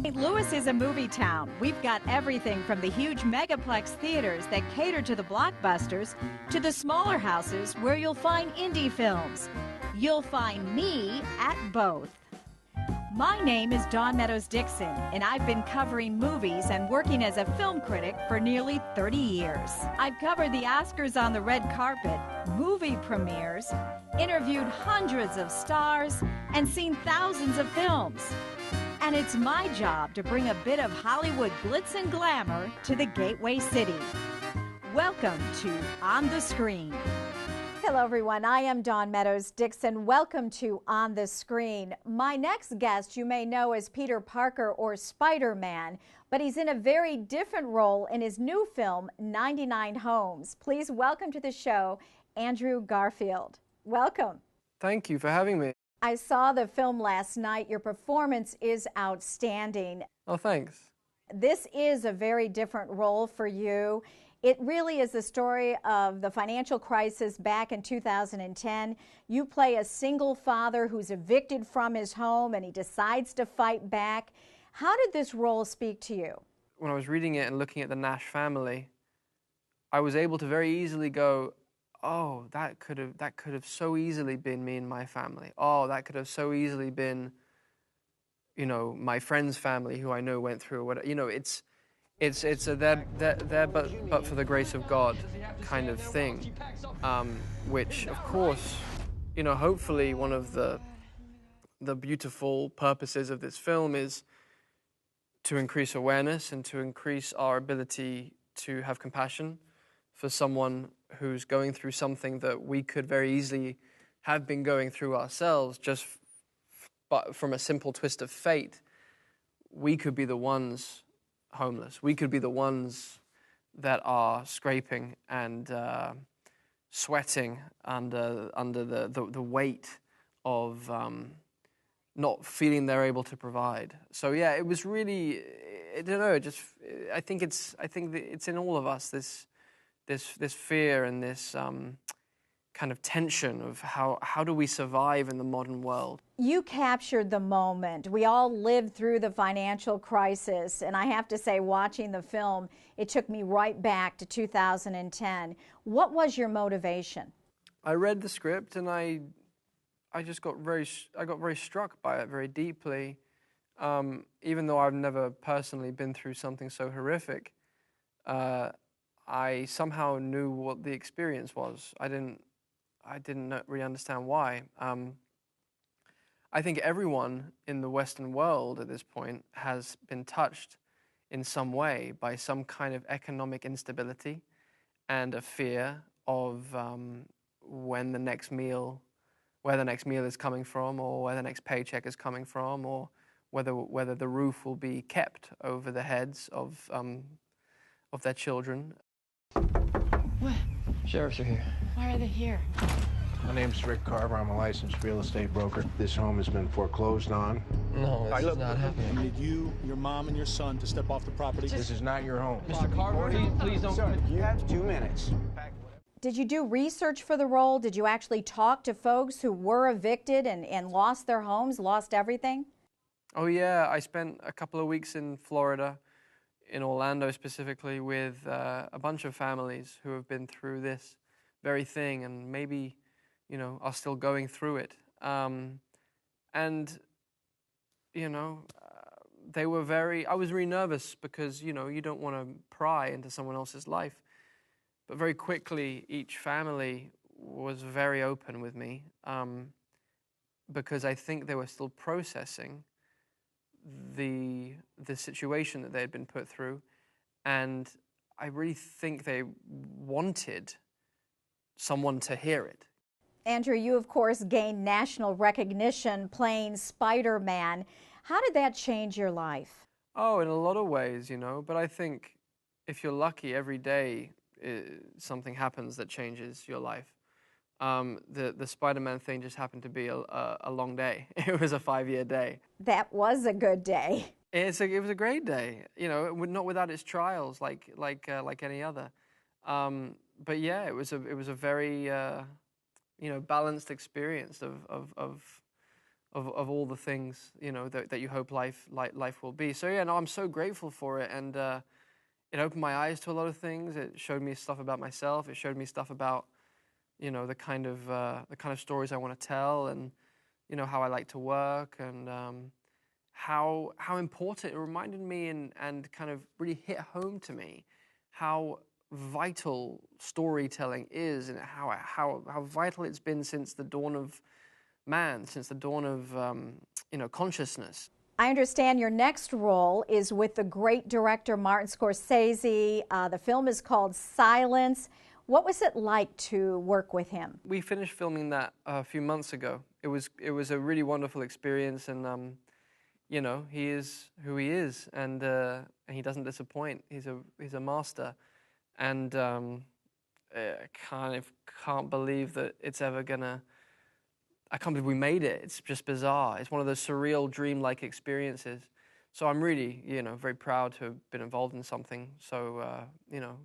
St. Louis is a movie town. We've got everything from the huge megaplex theaters that cater to the blockbusters to the smaller houses where you'll find indie films. You'll find me at both. My name is Dawn Meadows Dixon, and I've been covering movies and working as a film critic for nearly 30 years. I've covered the Oscars on the red carpet, movie premieres, interviewed hundreds of stars, and seen thousands of films. And it's my job to bring a bit of Hollywood glitz and glamour to the Gateway City. Welcome to On the Screen. Hello, everyone. I am Dawn Meadows Dixon. Welcome to On the Screen. My next guest you may know as Peter Parker or Spider-Man, but he's in a very different role in his new film, 99 Homes. Please welcome to the show, Andrew Garfield. Welcome. Thank you for having me. I saw the film last night. Your performance is outstanding. Oh, thanks. This is a very different role for you. It really is the story of the financial crisis back in 2010. You play a single father who's evicted from his home and he decides to fight back. How did this role speak to you? When I was reading it and looking at the Nash family, I was able to very easily go, oh, that could have so easily been me and my family. Oh, that could have so easily been, you know, my friend's family who I know went through whatever. You know, it's a there but for the grace of God kind of thing, which of course, you know, hopefully one of the beautiful purposes of this film is to increase awareness and to increase our ability to have compassion for someone who's going through something that we could very easily have been going through ourselves, just but from a simple twist of fate, we could be the ones homeless. We could be the ones that are scraping and sweating under the weight of not feeling they're able to provide. So yeah, it was really, I don't know. I think it's in all of us, this fear and this kind of tension of how do we survive in the modern world. You captured the moment. We all lived through the financial crisis, and I have to say, watching the film, it took me right back to 2010. What was your motivation? I read the script and I just got very struck by it very deeply. Even though I've never personally been through something so horrific, I somehow knew what the experience was. I didn't really understand why. I think everyone in the Western world at this point has been touched in some way by some kind of economic instability and a fear of where the next meal is coming from, or where the next paycheck is coming from, or whether the roof will be kept over the heads of their children. What? Sheriffs are here. Why are they here? My name's Rick Carver. I'm a licensed real estate broker. This home has been foreclosed on. No, this is not happening. I need you, your mom, and your son to step off the property. This is not your home. Mr. Carver, please don't. Sir, you have 2 minutes. Did you do research for the role? Did you actually talk to folks who were evicted and lost their homes, lost everything? Oh yeah, I spent a couple of weeks in Florida, in Orlando specifically, with a bunch of families who have been through this very thing and maybe, you know, are still going through it. And, you know, I was really nervous because, you know, you don't want to pry into someone else's life. But very quickly, each family was very open with me because I think they were still processing the situation that they had been put through. And I really think they wanted someone to hear it. Andrew, you, of course, gained national recognition playing Spider-Man. How did that change your life? Oh, in a lot of ways, you know. But I think if you're lucky, every day something happens that changes your life. The Spider-Man thing just happened to be a long day. It was a 5-year day. That was a good day. It was a great day, you know, not without its trials, like any other. But yeah, it was a very you know, balanced experience of of all the things, you know, that you hope life will be. So yeah, no, I'm so grateful for it, and it opened my eyes to a lot of things. It showed me stuff about myself. It showed me stuff about, you know, the kind of stories I want to tell, and you know, how I like to work, and how important it reminded me, and kind of really hit home to me how vital storytelling is, and how vital it's been since the dawn of man, since the dawn of you know, consciousness. I understand your next role is with the great director Martin Scorsese. The film is called Silence. What was it like to work with him? We finished filming that a few months ago. It was a really wonderful experience, and you know, he is who he is, and he doesn't disappoint. He's a master, and I can't believe that it's ever gonna. I can't believe we made it. It's just bizarre. It's one of those surreal, dreamlike experiences. So I'm really, you know, very proud to have been involved in something so, you know,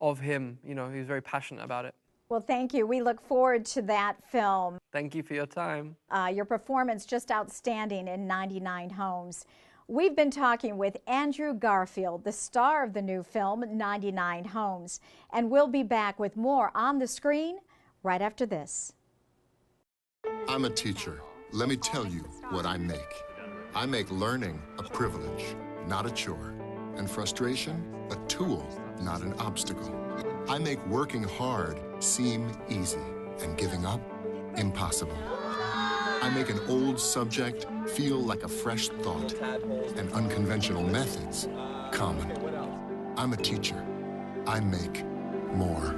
of him. You know, he's very passionate about it. Well, thank you. We look forward to that film. Thank you for your time. Your performance just outstanding in 99 Homes. We've been talking with Andrew Garfield, the star of the new film 99 Homes, and we'll be back with more On the Screen right after this. I'm a teacher. Let me tell you what I make. I make learning a privilege, not a chore, and frustration a tool, not an obstacle. I make working hard seem easy and giving up impossible. I make an old subject feel like a fresh thought and unconventional methods common. I'm a teacher. I make more.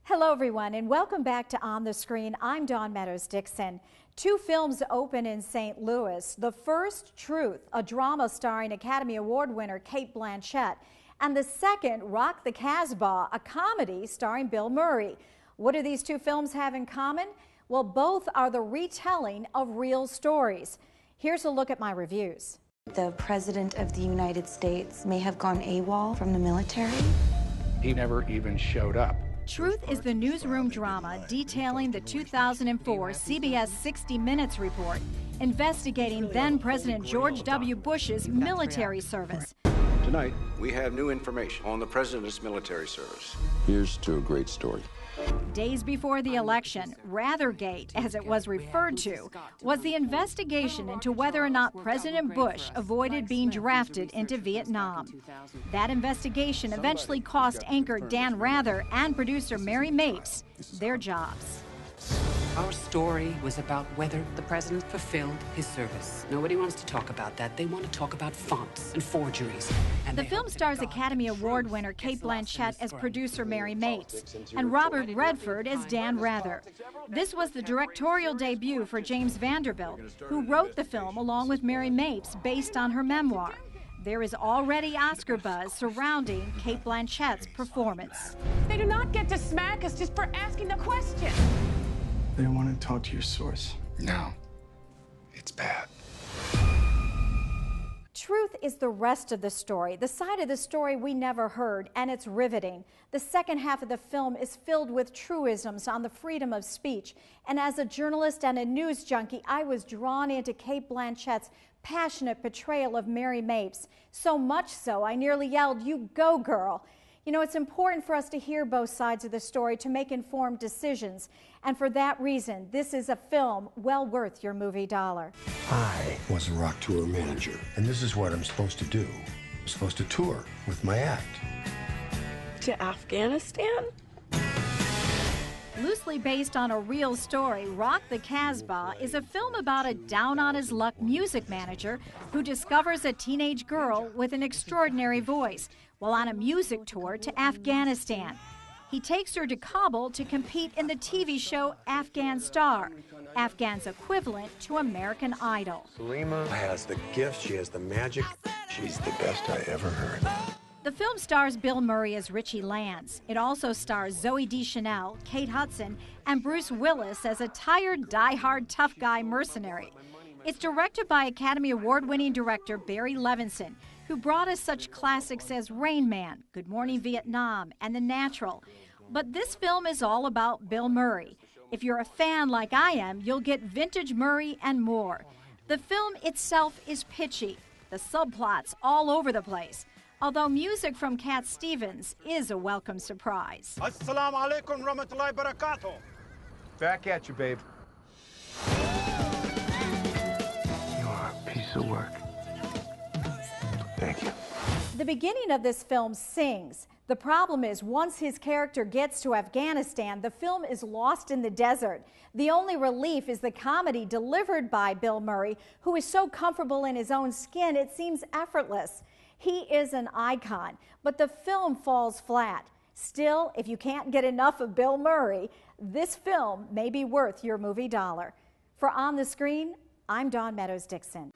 Hello, everyone, and welcome back to On the Screen. I'm Dawn Meadows Dixon. Two films open in St. Louis. The first, Truth, a drama starring Academy Award winner Cate Blanchett, and the second, Rock the Kasbah, a comedy starring Bill Murray. What do these two films have in common? Well, both are the retelling of real stories. Here's a look at my reviews. The President of the United States may have gone AWOL from the military. He never even showed up. Truth is the newsroom drama detailing the 2004 CBS 60 Minutes report investigating then-President George W. Bush's military service. Tonight, we have new information on the President's military service. Here's to a great story. Days before the election, Rathergate, as it was referred to, was the investigation into whether or not President Bush avoided being drafted into Vietnam. That investigation eventually cost anchor Dan Rather and producer Mary Mapes their jobs. Our story was about whether the president fulfilled his service. Nobody wants to talk about that. They want to talk about fonts and forgeries. And the film stars Academy Award winner Cate Blanchett as producer Mary Mapes and Robert Redford as Dan Rather. This was the directorial debut for James Vanderbilt, who wrote the film along with Mary Mapes based on her memoir. There is already Oscar buzz surrounding Cate Blanchett's performance. They do not get to smack us just for asking a question. They want to talk to your source. No, it's bad. Truth is the rest of the story, the side of the story we never heard, and it's riveting. The second half of the film is filled with truisms on the freedom of speech. And as a journalist and a news junkie, I was drawn into Cate Blanchett's passionate portrayal of Mary Mapes. So much so, I nearly yelled, "You go, girl." You know, it's important for us to hear both sides of the story to make informed decisions. And for that reason, this is a film well worth your movie dollar. I was a rock tour manager, and this is what I'm supposed to do. I'm supposed to tour with my act. To Afghanistan? Loosely based on a real story, Rock the Kasbah is a film about a down-on-his-luck music manager who discovers a teenage girl with an extraordinary voice while on a music tour to Afghanistan. He takes her to Kabul to compete in the TV show Afghan Star, Afghan's equivalent to American Idol. Salima has the gift, she has the magic. She's the best I ever heard. The film stars Bill Murray as Richie Lance. It also stars Zooey Deschanel, Kate Hudson, and Bruce Willis as a tired, die-hard, tough guy mercenary. It's directed by Academy Award-winning director Barry Levinson, who brought us such classics as Rain Man, Good Morning Vietnam, and The Natural. But this film is all about Bill Murray. If you're a fan like I am, you'll get vintage Murray and more. The film itself is pitchy, the subplots all over the place, although music from Cat Stevens is a welcome surprise. Assalamu alaikum rahmatullahi barakatuh. Back at you, babe. You are a piece of work. Thank you. The beginning of this film sings. The problem is, once his character gets to Afghanistan, the film is lost in the desert. The only relief is the comedy delivered by Bill Murray, who is so comfortable in his own skin, it seems effortless. He is an icon, but the film falls flat. Still, if you can't get enough of Bill Murray, this film may be worth your movie dollar. For On the Screen, I'm Dawn Meadows Dixon.